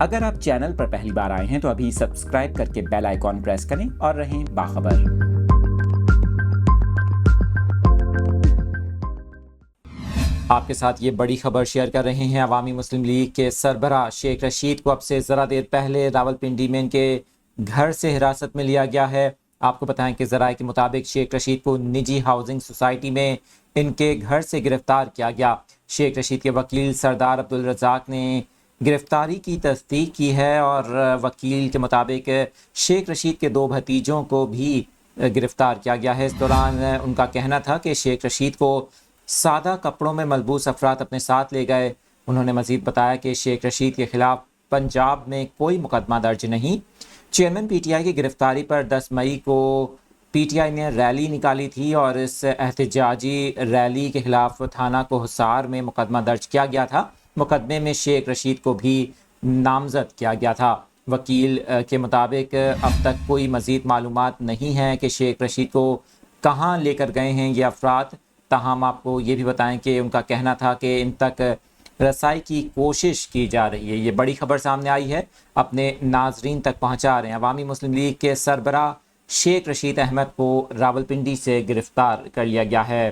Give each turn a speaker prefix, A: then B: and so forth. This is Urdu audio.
A: اگر آپ چینل پر پہلی بار آئے ہیں تو ابھی سبسکرائب کر کے بیل آئیکن پریس کریں اور رہیں باخبر۔ آپ کے ساتھ یہ بڑی خبر شیئر کر رہے ہیں۔ عوامی مسلم لیگ کے سربراہ شیخ رشید کو اب سے ذرا دیر پہلے راولپنڈی میں ان کے گھر سے حراست میں لیا گیا ہے۔ آپ کو بتائیں کہ ذرائع کے مطابق شیخ رشید کو نجی ہاؤسنگ سوسائٹی میں ان کے گھر سے گرفتار کیا گیا۔ شیخ رشید کے وکیل سردار عبدالرزاق نے گرفتاری کی تصدیق کی ہے اور وکیل کے مطابق شیخ رشید کے 2 بھتیجوں کو بھی گرفتار کیا گیا ہے۔ اس دوران ان کا کہنا تھا کہ شیخ رشید کو سادہ کپڑوں میں ملبوس افراد اپنے ساتھ لے گئے۔ انہوں نے مزید بتایا کہ شیخ رشید کے خلاف پنجاب میں کوئی مقدمہ درج نہیں۔ چیئرمین پی ٹی آئی کی گرفتاری پر 10 مئی کو پی ٹی آئی نے ریلی نکالی تھی اور اس احتجاجی ریلی کے خلاف تھانہ کوہسار میں مقدمہ درج کیا گیا تھا۔ مقدمے میں شیخ رشید کو بھی نامزد کیا گیا تھا۔ وکیل کے مطابق اب تک کوئی مزید معلومات نہیں ہے کہ شیخ رشید کو کہاں لے کر گئے ہیں یہ افراد۔ تاہم آپ کو یہ بھی بتائیں کہ ان کا کہنا تھا کہ ان تک رسائی کی کوشش کی جا رہی ہے۔ یہ بڑی خبر سامنے آئی ہے، اپنے ناظرین تک پہنچا رہے ہیں۔ عوامی مسلم لیگ کے سربراہ شیخ رشید احمد کو راولپنڈی سے گرفتار کر لیا گیا ہے۔